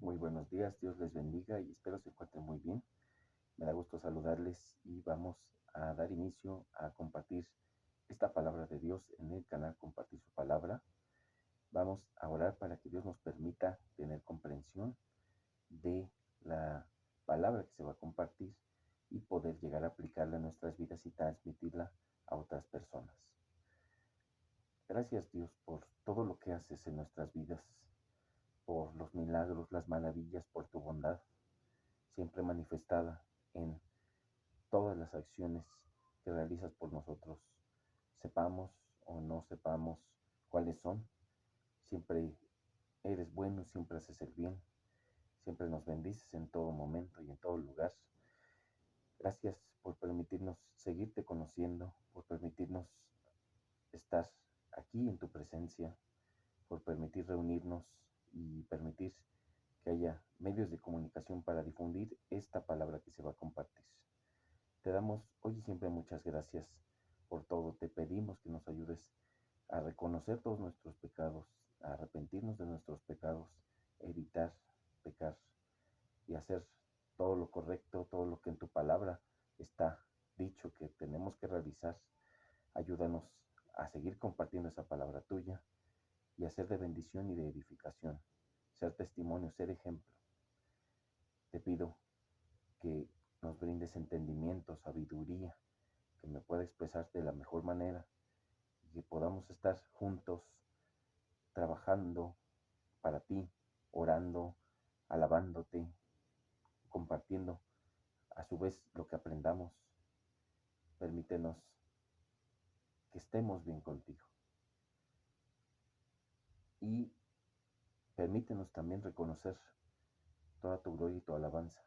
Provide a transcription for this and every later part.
Muy buenos días, Dios les bendiga y espero se encuentren muy bien. Me da gusto saludarles y vamos a dar inicio a compartir esta palabra de Dios en el canal Compartir su Palabra. Vamos a orar para que Dios nos permita tener comprensión de la palabra que se va a compartir y poder llegar a aplicarla en nuestras vidas y transmitirla a otras personas. Gracias, Dios, por todo lo que haces en nuestras vidas, por los milagros, las maravillas, por tu bondad siempre manifestada en todas las acciones que realizas por nosotros. Sepamos o no sepamos cuáles son, siempre eres bueno, siempre haces el bien, siempre nos bendices en todo momento y en todo lugar. Gracias por permitirnos seguirte conociendo, por permitirnos estar aquí en tu presencia, por permitir reunirnos y permitir que haya medios de comunicación para difundir esta palabra que se va a compartir. Te damos hoy y siempre muchas gracias por todo. Te pedimos que nos ayudes a reconocer todos nuestros pecados, a arrepentirnos de nuestros pecados, evitar pecar y hacer todo lo correcto, todo lo que en tu palabra está dicho que tenemos que realizar. Ayúdanos a seguir compartiendo esa palabra tuya y a ser de bendición y de edificación, ser testimonio, ser ejemplo. Te pido que nos brindes entendimiento, sabiduría, que me pueda expresar de la mejor manera y que podamos estar juntos trabajando para ti, orando, alabándote, compartiendo a su vez lo que aprendamos. Permítenos que estemos bien contigo y permítenos también reconocer toda tu gloria y tu alabanza,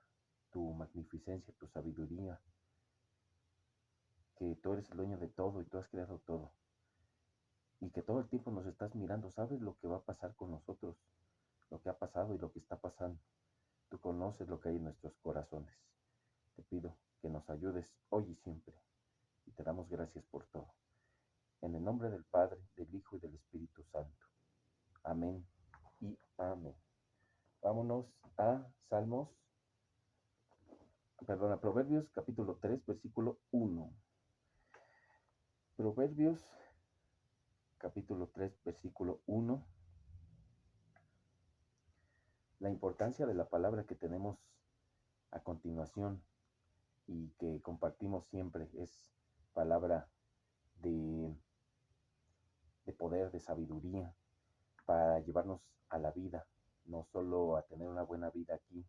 tu magnificencia, tu sabiduría, que tú eres el dueño de todo y tú has creado todo y que todo el tiempo nos estás mirando, sabes lo que va a pasar con nosotros, lo que ha pasado y lo que está pasando. Tú conoces lo que hay en nuestros corazones. Te pido que nos ayudes hoy y siempre y te damos gracias por todo. En el nombre del Padre, del Hijo y del Espíritu Santo. Amén y amén. Vámonos a Proverbios capítulo 3, versículo 1. Proverbios capítulo 3, versículo 1. La importancia de la palabra que tenemos a continuación y que compartimos siempre es palabra de, de poder, de sabiduría, para llevarnos a la vida, no solo a tener una buena vida aquí,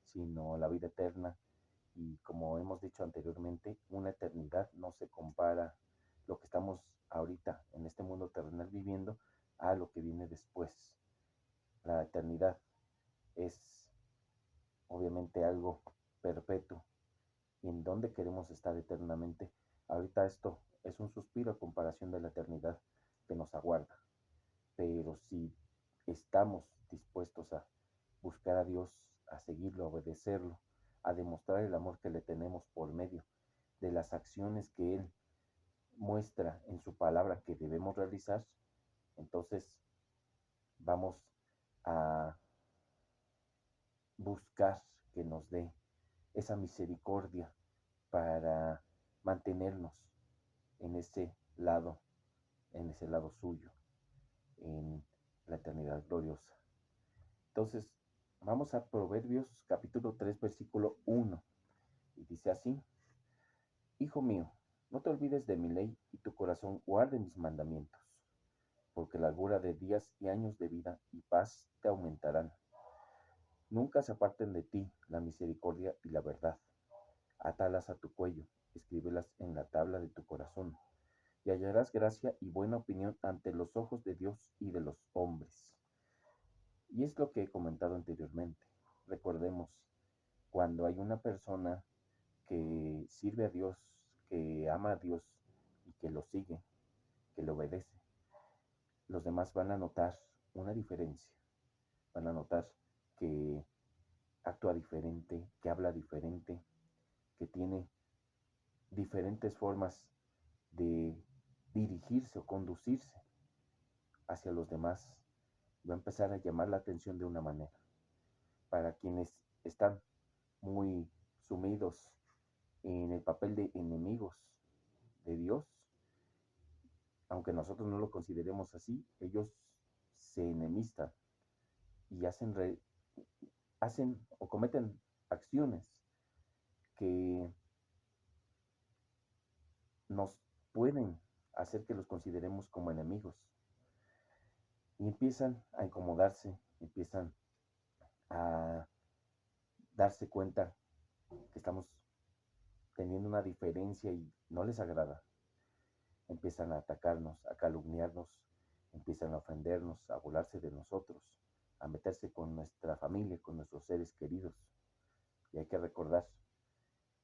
sino la vida eterna. Y como hemos dicho anteriormente, una eternidad no se compara lo que estamos ahorita en este mundo terrenal viviendo a lo que viene después. La eternidad es obviamente algo perpetuo y en donde queremos estar eternamente. Ahorita esto es un suspiro a comparación de la eternidad que nos aguarda. Pero si estamos dispuestos a buscar a Dios, a seguirlo, a obedecerlo, a demostrar el amor que le tenemos por medio de las acciones que Él muestra en su palabra que debemos realizar, entonces vamos a buscar que nos dé esa misericordia para mantenernos en ese lado, suyo, en la eternidad gloriosa. Entonces, vamos a Proverbios capítulo 3, versículo 1. Y dice así: Hijo mío, no te olvides de mi ley y tu corazón guarde mis mandamientos, porque la largura de días y años de vida y paz te aumentarán. Nunca se aparten de ti la misericordia y la verdad. Átalas a tu cuello, escríbelas en la tabla de tu corazón, y hallarás gracia y buena opinión ante los ojos de Dios y de los hombres. Y es lo que he comentado anteriormente. Recordemos, cuando hay una persona que sirve a Dios, que ama a Dios y que lo sigue, que le obedece, los demás van a notar una diferencia. Van a notar que actúa diferente, que habla diferente, que tiene diferentes formas de dirigirse o conducirse hacia los demás. Va a empezar a llamar la atención de una manera. para quienes están muy sumidos en el papel de enemigos de Dios, aunque nosotros no lo consideremos así, ellos se enemistan y hacen o cometen acciones que nos pueden hacer que los consideremos como enemigos. Y empiezan a incomodarse, empiezan a darse cuenta que estamos teniendo una diferencia y no les agrada. Empiezan a atacarnos, a calumniarnos, empiezan a ofendernos, a burlarse de nosotros, a meterse con nuestra familia, con nuestros seres queridos. Y hay que recordar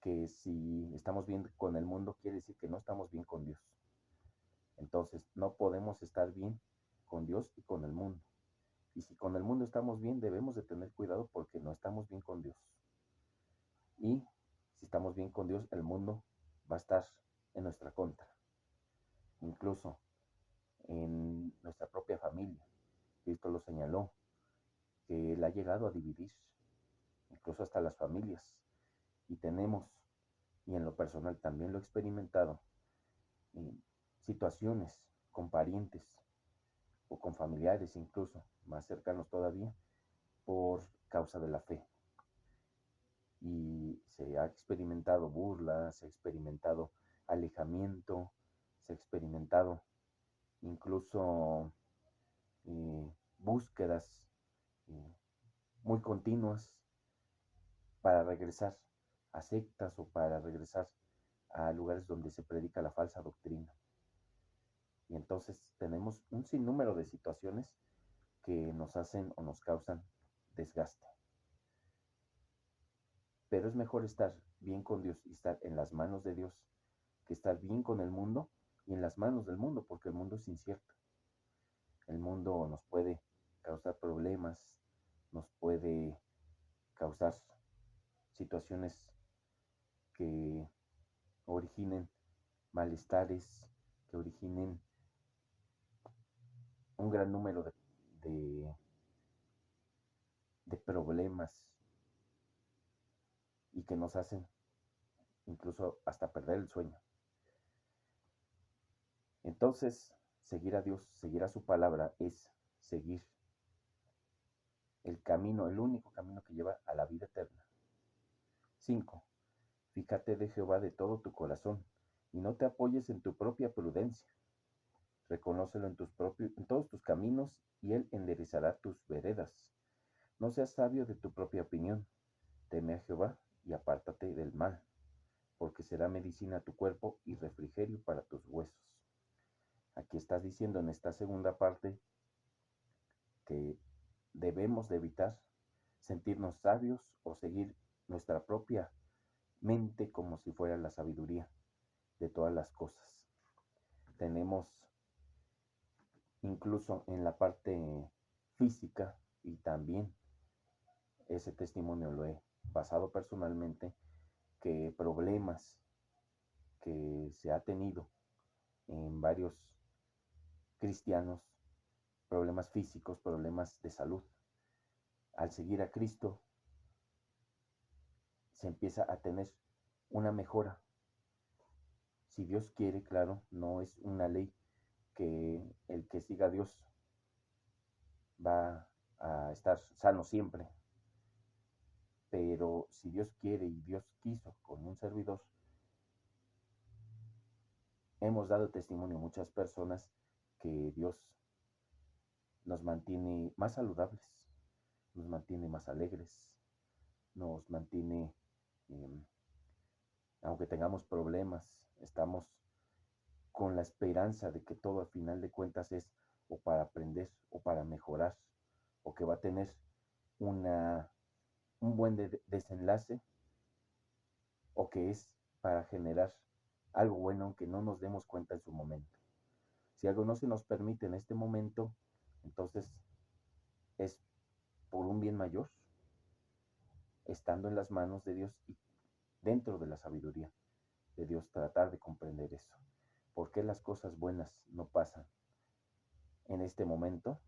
que si estamos bien con el mundo, quiere decir que no estamos bien con Dios. Entonces, no podemos estar bien con Dios y con el mundo. Y si con el mundo estamos bien, debemos de tener cuidado porque no estamos bien con Dios. Y si estamos bien con Dios, el mundo va a estar en nuestra contra. Incluso en nuestra propia familia. Cristo lo señaló, que Él ha llegado a dividir, incluso hasta las familias. Y tenemos, y en lo personal también lo he experimentado, situaciones con parientes o con familiares incluso, más cercanos todavía, por causa de la fe. Y se ha experimentado burlas, se ha experimentado alejamiento, se ha experimentado incluso búsquedas muy continuas para regresar a sectas o para regresar a lugares donde se predica la falsa doctrina. Y entonces tenemos un sinnúmero de situaciones que nos hacen o nos causan desgaste. Pero es mejor estar bien con Dios y estar en las manos de Dios que estar bien con el mundo y en las manos del mundo, porque el mundo es incierto. El mundo nos puede causar problemas, nos puede causar situaciones que originen malestares, que originen un gran número de problemas y que nos hacen incluso hasta perder el sueño. Entonces, seguir a Dios, seguir a su palabra es seguir el camino, el único camino que lleva a la vida eterna. 5. Fíjate de Jehová de todo tu corazón y no te apoyes en tu propia prudencia. Reconócelo en todos tus caminos y Él enderezará tus veredas. No seas sabio de tu propia opinión. Teme a Jehová y apártate del mal, porque será medicina a tu cuerpo y refrigerio para tus huesos. Aquí estás diciendo en esta segunda parte que debemos de evitar sentirnos sabios o seguir nuestra propia mente como si fuera la sabiduría de todas las cosas. Tenemos incluso en la parte física, y también ese testimonio lo he pasado personalmente, que problemas que se ha tenido en varios cristianos, problemas físicos, problemas de salud, al seguir a Cristo se empieza a tener una mejora. Si Dios quiere, claro, no es una ley que el que siga a Dios va a estar sano siempre. Pero si Dios quiere y Dios quiso con un servidor, hemos dado testimonio a muchas personas que Dios nos mantiene más saludables, nos mantiene más alegres, nos mantiene, aunque tengamos problemas, estamos con la esperanza de que todo al final de cuentas es o para aprender o para mejorar o que va a tener un buen desenlace o que es para generar algo bueno aunque no nos demos cuenta en su momento. Si algo no se nos permite en este momento, entonces es por un bien mayor, estando en las manos de Dios y dentro de la sabiduría de Dios, tratar de comprender eso. ¿Por qué las cosas buenas no pasan en este momento?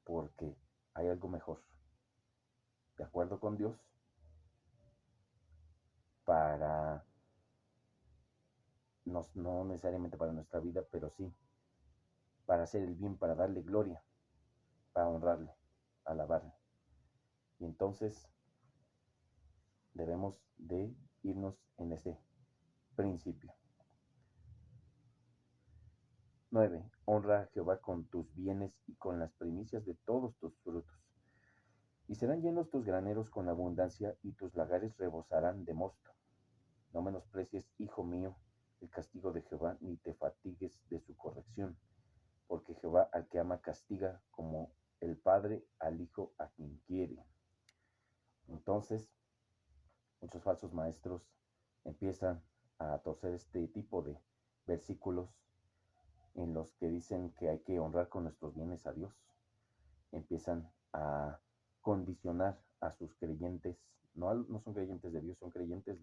Porque hay algo mejor, ¿de acuerdo? acuerdo con Dios para, no necesariamente para nuestra vida, pero sí para hacer el bien, para darle gloria, para honrarle, alabarle. Y entonces debemos de irnos en ese principio. 9. Honra a Jehová con tus bienes y con las primicias de todos tus frutos. Y serán llenos tus graneros con abundancia, y tus lagares rebosarán de mosto. No menosprecies, hijo mío, el castigo de Jehová, ni te fatigues de su corrección, porque Jehová al que ama castiga, como el padre al hijo a quien quiere. Entonces, muchos falsos maestros empiezan a torcer este tipo de versículos en los que dicen que hay que honrar con nuestros bienes a Dios. Empiezan a condicionar a sus creyentes, no son creyentes de Dios, son creyentes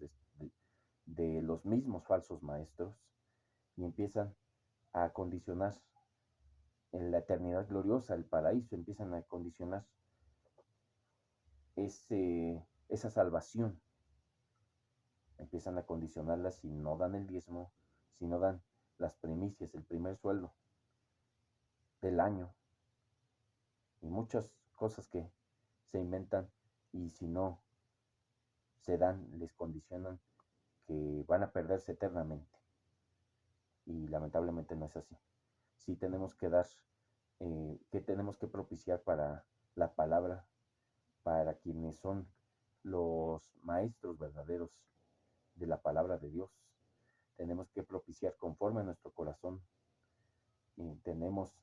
de los mismos falsos maestros, y empiezan a condicionar en la eternidad gloriosa, el paraíso, empiezan a condicionar esa salvación, empiezan a condicionarla si no dan el diezmo, si no dan las primicias, el primer sueldo del año, y muchas cosas que se inventan, y si no se dan, les condicionan que van a perderse eternamente. Y lamentablemente no es así. Sí tenemos que dar, que tenemos que propiciar para la palabra, para quienes son los maestros verdaderos de la palabra de Dios. Tenemos que propiciar conforme a nuestro corazón, y tenemos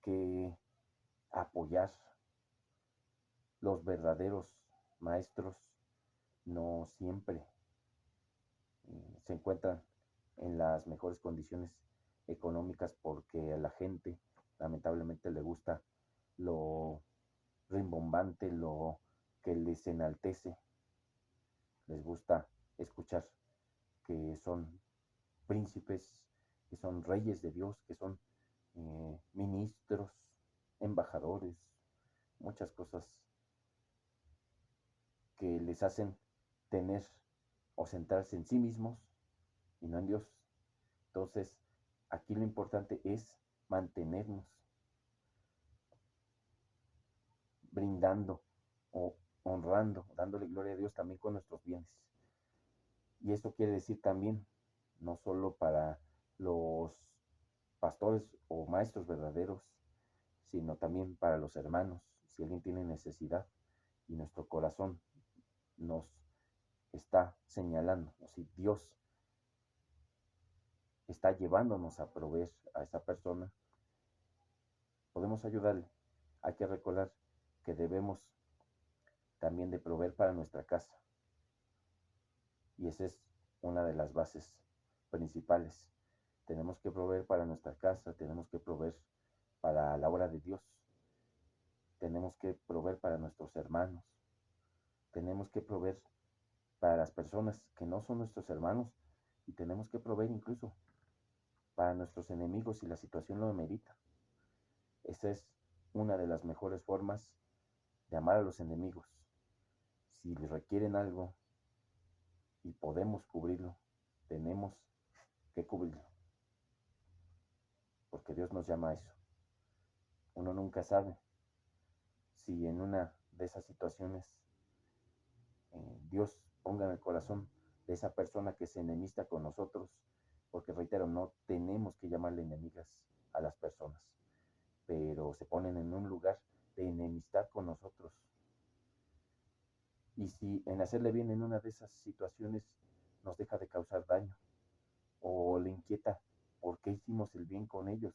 que apoyar. Los verdaderos maestros no siempre se encuentran en las mejores condiciones económicas, porque a la gente lamentablemente le gusta lo rimbombante, lo que les enaltece. Les gusta escuchar que son príncipes, que son reyes de Dios, que son ministros, embajadores, muchas cosas que les hacen tener o centrarse en sí mismos y no en Dios. Entonces, aquí lo importante es mantenernos brindando o honrando, dándole gloria a Dios también con nuestros bienes. Y esto quiere decir también, no solo para los pastores o maestros verdaderos, sino también para los hermanos. Si alguien tiene necesidad y nuestro corazón nos está señalando, o si Dios está llevándonos a proveer a esa persona, podemos ayudarle. Hay que recordar que debemos también de proveer para nuestra casa, y esa es una de las bases principales. Tenemos que proveer para nuestra casa, tenemos que proveer para la obra de Dios, tenemos que proveer para nuestros hermanos, tenemos que proveer para las personas que no son nuestros hermanos, y tenemos que proveer incluso para nuestros enemigos si la situación lo amerita. Esa es una de las mejores formas de amar a los enemigos. Si requieren algo y podemos cubrirlo, tenemos que cubrirlo, porque Dios nos llama a eso. Uno nunca sabe si en una de esas situaciones Dios ponga en el corazón de esa persona que se enemista con nosotros, porque reitero, no tenemos que llamarle enemigas a las personas, pero se ponen en un lugar de enemistad con nosotros. Y si en hacerle bien en una de esas situaciones nos deja de causar daño, o le inquieta por qué hicimos el bien con ellos,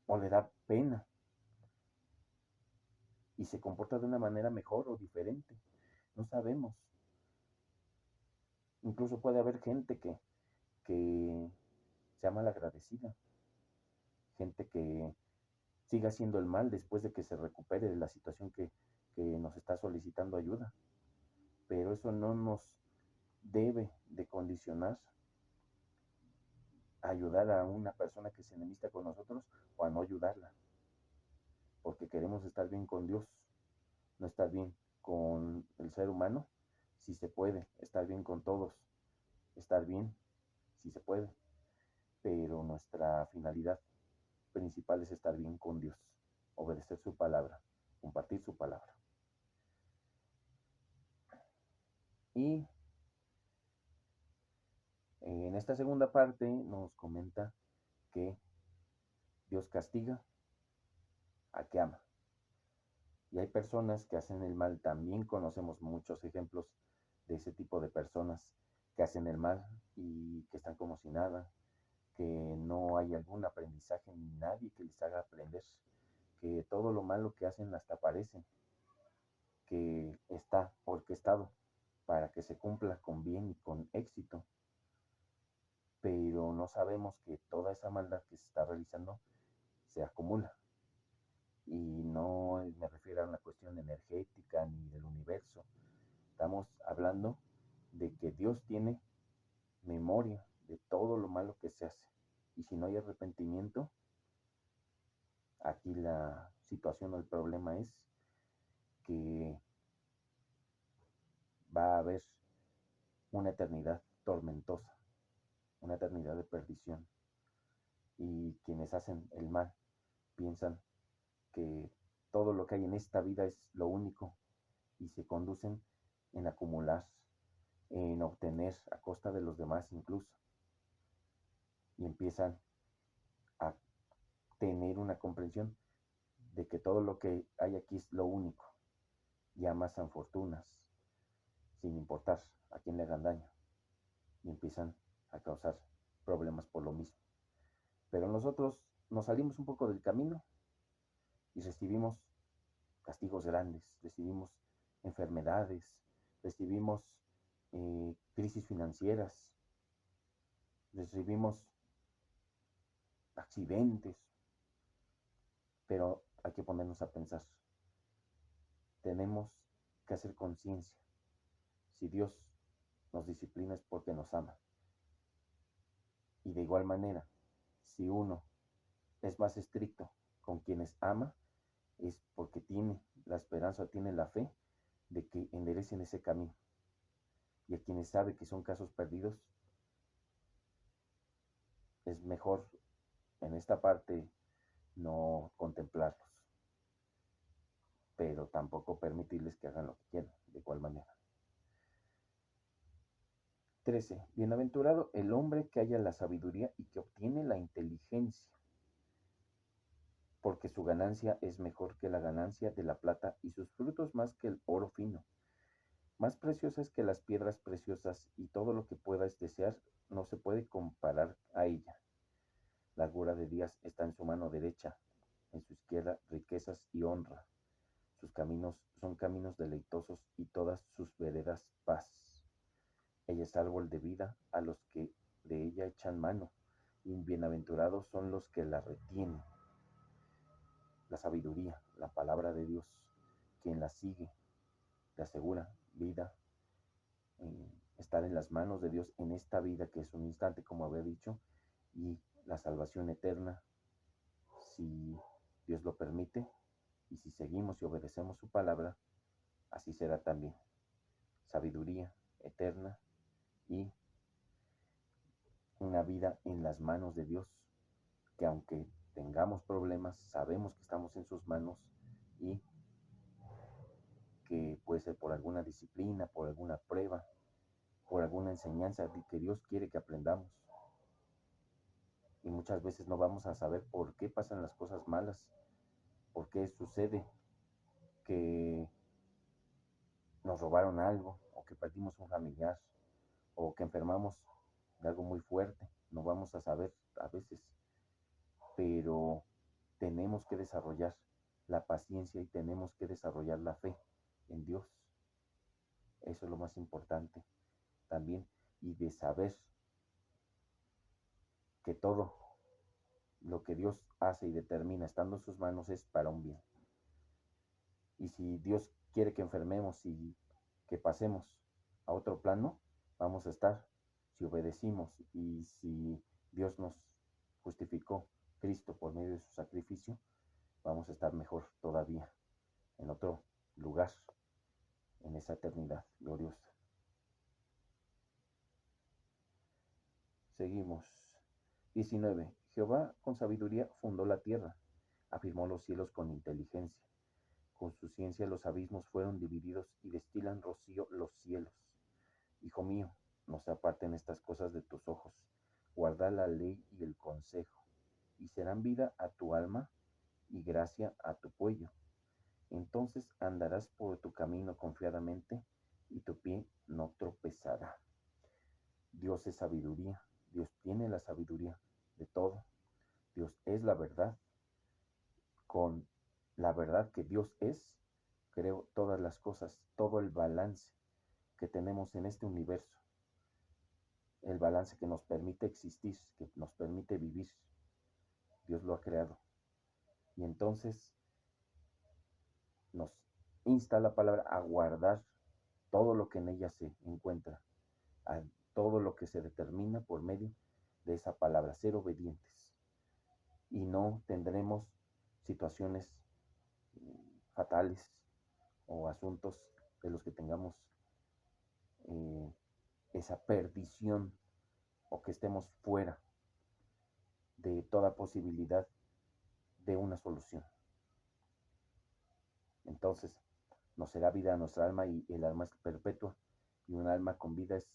o le da pena y se comporta de una manera mejor o diferente, no sabemos. Incluso puede haber gente que sea malagradecida, gente que siga haciendo el mal después de que se recupere de la situación que nos está solicitando ayuda. Pero eso no nos debe de condicionar a ayudar a una persona que se enemista con nosotros, o a no ayudarla, porque queremos estar bien con Dios. no estar bien con el ser humano, sí se puede, estar bien con todos, estar bien, sí se puede, pero nuestra finalidad principal es estar bien con Dios, obedecer su palabra, compartir su palabra. Y en esta segunda parte nos comenta que Dios castiga a que ama. Y hay personas que hacen el mal, también conocemos muchos ejemplos de ese tipo de personas que hacen el mal y que están como si nada, que no hay algún aprendizaje ni nadie que les haga aprender, que todo lo malo que hacen hasta parece que está orquestado para que se cumpla con bien y con éxito, pero no sabemos que toda esa maldad que se está realizando se acumula. Y no me refiero a una cuestión energética ni del universo. Estamos hablando de que Dios tiene memoria de todo lo malo que se hace. Y si no hay arrepentimiento, aquí la situación o el problema es que va a haber una eternidad tormentosa, una eternidad de perdición. Y quienes hacen el mal piensan que todo lo que hay en esta vida es lo único y se conducen en acumular, en obtener a costa de los demás incluso. Y empiezan a tener una comprensión de que todo lo que hay aquí es lo único y amasan fortunas sin importar a quién le hagan daño y empiezan a causar problemas por lo mismo. Pero nosotros nos salimos un poco del camino y recibimos castigos grandes, recibimos enfermedades, recibimos crisis financieras, recibimos accidentes, pero hay que ponernos a pensar. Tenemos que hacer conciencia. Si Dios nos disciplina es porque nos ama. Y de igual manera, si uno es más estricto con quienes ama, es porque tiene la esperanza, tiene la fe de que enderecen ese camino. Y a quienes sabe que son casos perdidos, es mejor en esta parte no contemplarlos, pero tampoco permitirles que hagan lo que quieran, de igual manera. 13. Bienaventurado el hombre que halla la sabiduría y que obtiene la inteligencia, porque su ganancia es mejor que la ganancia de la plata y sus frutos más que el oro fino. Más preciosas que las piedras preciosas y todo lo que puedas desear no se puede comparar a ella. Largura de días está en su mano derecha, en su izquierda riquezas y honra. Sus caminos son caminos deleitosos y todas sus veredas paz. Ella es árbol de vida a los que de ella echan mano, y bienaventurados son los que la retienen. La sabiduría, la palabra de Dios, quien la sigue, le asegura vida, estar en las manos de Dios en esta vida que es un instante, como había dicho, y la salvación eterna, si Dios lo permite, y si seguimos y obedecemos su palabra, así será también. Sabiduría eterna y una vida en las manos de Dios, que aunque tengamos problemas, sabemos que estamos en sus manos y que puede ser por alguna disciplina, por alguna prueba, por alguna enseñanza que Dios quiere que aprendamos. Y muchas veces no vamos a saber por qué pasan las cosas malas, por qué sucede que nos robaron algo, o que perdimos un familiar, o que enfermamos de algo muy fuerte. No vamos a saber a veces, pero tenemos que desarrollar la paciencia y tenemos que desarrollar la fe en Dios. Eso es lo más importante también, y de saber que todo lo que Dios hace y determina estando en sus manos es para un bien. Y si Dios quiere que enfermemos y que pasemos a otro plano, vamos a estar si obedecimos, y si Dios nos justificó Cristo por medio de su sacrificio, vamos a estar mejor todavía en otro lugar en esa eternidad gloriosa. Seguimos. 19. Jehová con sabiduría fundó la tierra, afirmó los cielos con inteligencia. Con su ciencia los abismos fueron divididos y destilan rocío los cielos. Hijo mío, no se aparten estas cosas de tus ojos. Guarda la ley y el consejo, y serán vida a tu alma y gracia a tu cuello. Entonces andarás por tu camino confiadamente, y tu pie no tropezará. Dios es sabiduría. Dios tiene la sabiduría de todo. Dios es la verdad. Con la verdad que Dios es, creo todas las cosas, todo el balance que tenemos en este universo, el balance que nos permite existir, que nos permite vivir. Dios lo ha creado. Y entonces nos insta la palabra a guardar todo lo que en ella se encuentra, a todo lo que se determina por medio de esa palabra, ser obedientes. Y no tendremos situaciones fatales o asuntos de los que tengamos esa perdición o que estemos fuera de toda posibilidad de una solución. Entonces nos será vida a nuestra alma y el alma es perpetua y un alma con vida es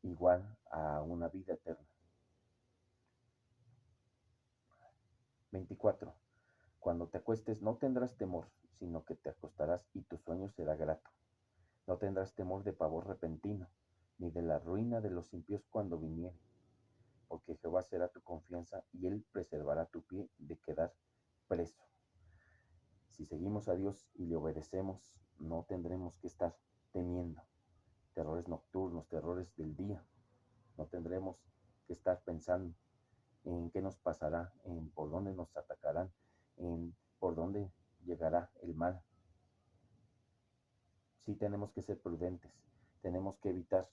igual a una vida eterna. 24. Cuando te acuestes no tendrás temor, sino que te acostarás y tu sueño será grato. No tendrás temor de pavor repentino, ni de la ruina de los impíos cuando viniere, porque Jehová será tu confianza y él preservará tu pie de quedar preso. Si seguimos a Dios y le obedecemos, no tendremos que estar temiendo terrores nocturnos, terrores del día. No tendremos que estar pensando en qué nos pasará, en por dónde nos atacarán, en por dónde llegará el mal. Sí tenemos que ser prudentes, tenemos que evitar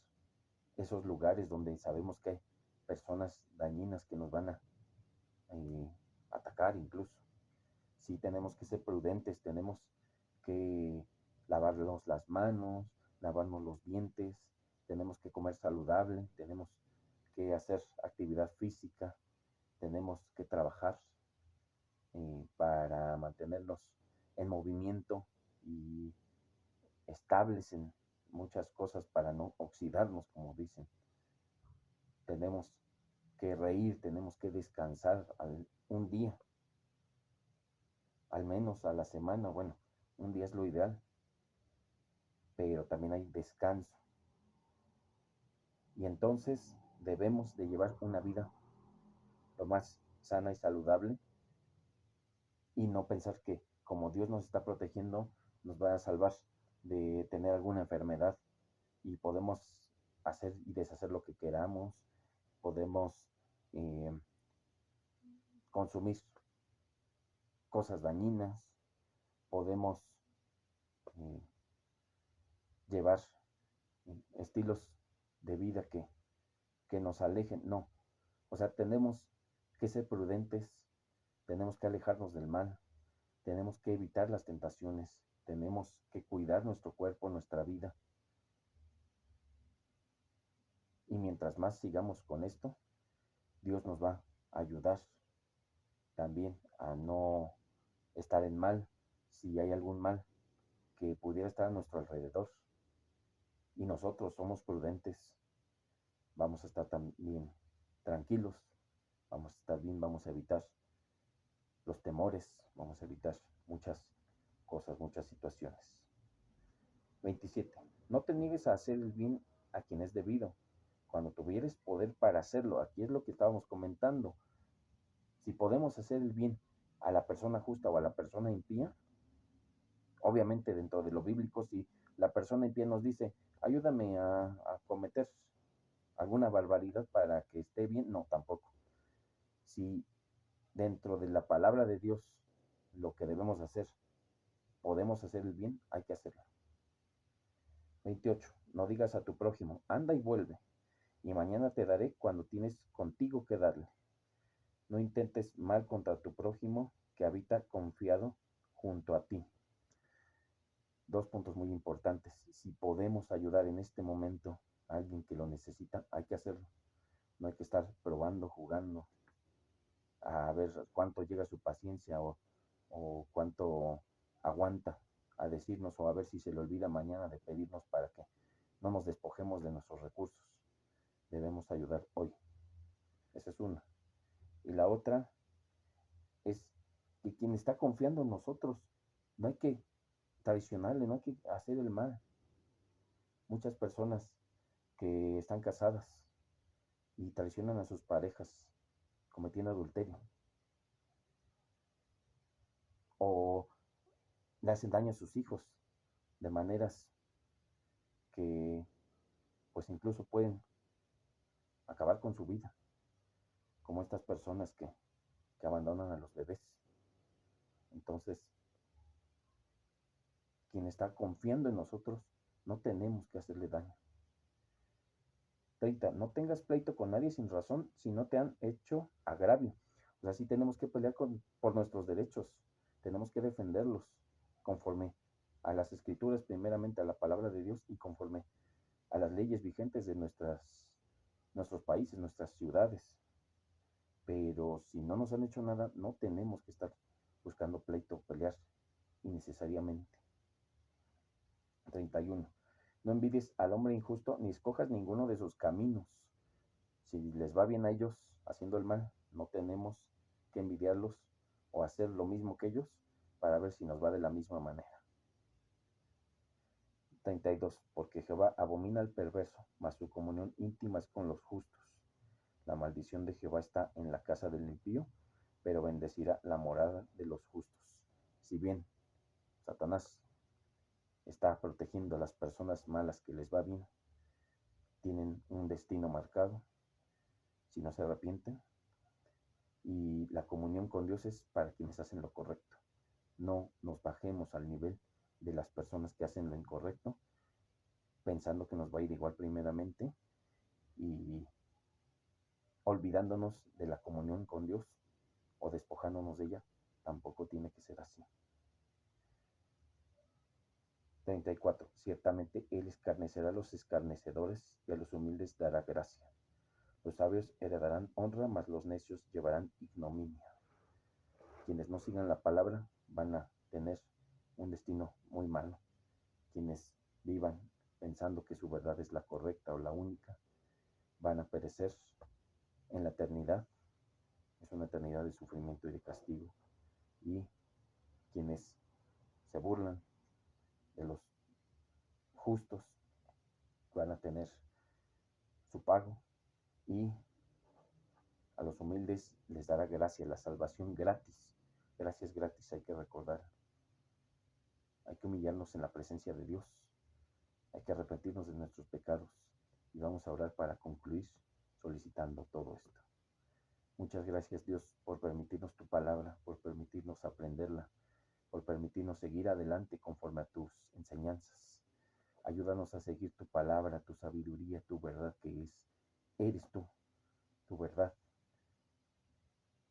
esos lugares donde sabemos que hay personas dañinas que nos van a atacar incluso. Sí tenemos que ser prudentes, tenemos que lavarnos las manos, lavarnos los dientes, tenemos que comer saludable, tenemos que hacer actividad física, tenemos que trabajar para mantenernos en movimiento y estables en muchas cosas para no oxidarnos, como dicen. Tenemos que reír, tenemos que descansar un día, al menos a la semana. Bueno, un día es lo ideal, pero también hay descanso. Y entonces debemos de llevar una vida lo más sana y saludable y no pensar que como Dios nos está protegiendo, nos va a salvar de tener alguna enfermedad y podemos hacer y deshacer lo que queramos, podemos consumir cosas dañinas, podemos llevar estilos de vida que nos alejen. No, o sea, tenemos que ser prudentes, tenemos que alejarnos del mal, tenemos que evitar las tentaciones, tenemos que cuidar nuestro cuerpo, nuestra vida. Y mientras más sigamos con esto, Dios nos va a ayudar también a no estar en mal, si hay algún mal que pudiera estar a nuestro alrededor. Y nosotros somos prudentes, vamos a estar también tranquilos, vamos a estar bien, vamos a evitar los temores, vamos a evitar muchas cosas, muchas situaciones. 27. No te niegues a hacer el bien a quien es debido, cuando tuvieres poder para hacerlo. Aquí es lo que estábamos comentando. Si podemos hacer el bien a la persona justa o a la persona impía, obviamente dentro de lo bíblico, si la persona impía nos dice, ayúdame a cometer alguna barbaridad para que esté bien, no, tampoco. Si dentro de la palabra de Dios lo que debemos hacer, podemos hacer el bien, hay que hacerlo. 28. No digas a tu prójimo, anda y vuelve, y mañana te daré cuando tienes contigo que darle. No intentes mal contra tu prójimo que habita confiado junto a ti. dos puntos muy importantes. Si podemos ayudar en este momento a alguien que lo necesita, hay que hacerlo. No hay que estar probando, jugando, a ver cuánto llega su paciencia o cuánto aguanta a decirnos o a ver si se le olvida mañana de pedirnos para que no nos despojemos de nuestros recursos. Debemos ayudar hoy. Esa es una. Y la otra es que quien está confiando en nosotros, no hay que traicionarle, no hay que hacer el mal. Muchas personas que están casadas y traicionan a sus parejas cometiendo adulterio o le hacen daño a sus hijos de maneras que pues incluso pueden acabar con su vida, como estas personas que abandonan a los bebés. Entonces, quien está confiando en nosotros, no tenemos que hacerle daño. 30. No tengas pleito con nadie sin razón si no te han hecho agravio. O sea, sí tenemos que pelear por nuestros derechos, tenemos que defenderlos conforme a las escrituras, primeramente a la palabra de Dios y conforme a las leyes vigentes de nuestros países, nuestras ciudades. Pero si no nos han hecho nada, no tenemos que estar buscando pleito, pelear innecesariamente. 31. No envidies al hombre injusto, ni escojas ninguno de sus caminos. Si les va bien a ellos haciendo el mal, no tenemos que envidiarlos o hacer lo mismo que ellos para ver si nos va de la misma manera. 32. Porque Jehová abomina al perverso, mas su comunión íntima es con los justos. La maldición de Jehová está en la casa del impío, pero bendecirá la morada de los justos. Si bien Satanás está protegiendo a las personas malas que les va bien, tienen un destino marcado si no se arrepienten, y la comunión con Dios es para quienes hacen lo correcto. No nos bajemos al nivel de las personas que hacen lo incorrecto, pensando que nos va a ir igual primeramente y olvidándonos de la comunión con Dios o despojándonos de ella. Tampoco tiene que ser así. 34. Ciertamente Él escarnecerá a los escarnecedores y a los humildes dará gracia. Los sabios heredarán honra, mas los necios llevarán ignominia. Quienes no sigan la palabra van a tener un destino muy malo. Quienes vivan pensando que su verdad es la correcta o la única, van a perecer en la eternidad. Es una eternidad de sufrimiento y de castigo. Y quienes se burlan de los justos van a tener su pago, y a los humildes les dará gracia, la salvación gratis. Gracias gratis, hay que recordar. Hay que humillarnos en la presencia de Dios. Hay que arrepentirnos de nuestros pecados. Y vamos a orar para concluir solicitando todo esto. Muchas gracias, Dios, por permitirnos tu palabra, por permitirnos aprenderla, por permitirnos seguir adelante conforme a tus enseñanzas. Ayúdanos a seguir tu palabra, tu sabiduría, tu verdad, que eres tú, tu verdad.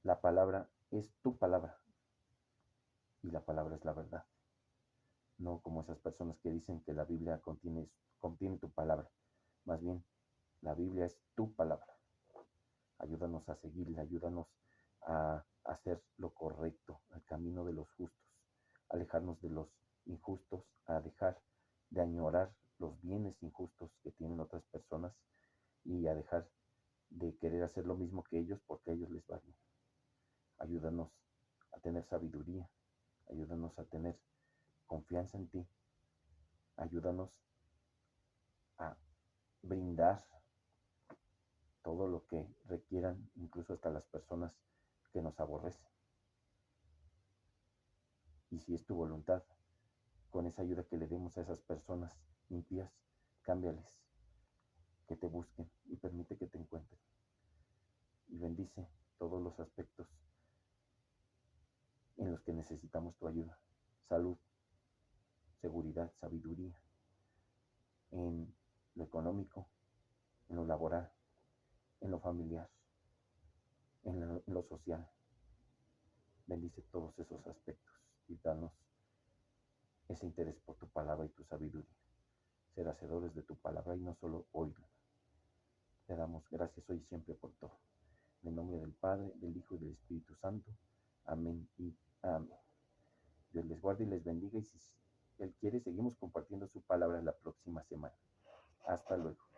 La palabra es tu palabra y la palabra es la verdad. No como esas personas que dicen que la Biblia contiene tu palabra. Más bien, la Biblia es tu palabra. Ayúdanos a seguirla, ayúdanos a hacer lo correcto, al camino de los justos, alejarnos de los injustos, a dejar de añorar los bienes injustos que tienen otras personas y a dejar de querer hacer lo mismo que ellos porque a ellos les va bien. Ayúdanos a tener sabiduría, ayúdanos a tener confianza en ti, ayúdanos a brindar todo lo que requieran, incluso hasta las personas que nos aborrecen. Y si es tu voluntad, con esa ayuda que le demos a esas personas impías, cámbiales, que te busquen y permite que te encuentren. Y bendice todos los aspectos en los que necesitamos tu ayuda. Salud, seguridad, sabiduría, en lo económico, en lo laboral, en lo familiar, en lo social. Bendice todos esos aspectos y danos ese interés por tu palabra y tu sabiduría. Ser hacedores de tu palabra y no solo oírla. Te damos gracias hoy y siempre por todo. En el nombre del Padre, del Hijo y del Espíritu Santo. Amén y amén. Dios les guarde y les bendiga, y si Él quiere, seguimos compartiendo su palabra la próxima semana. Hasta luego.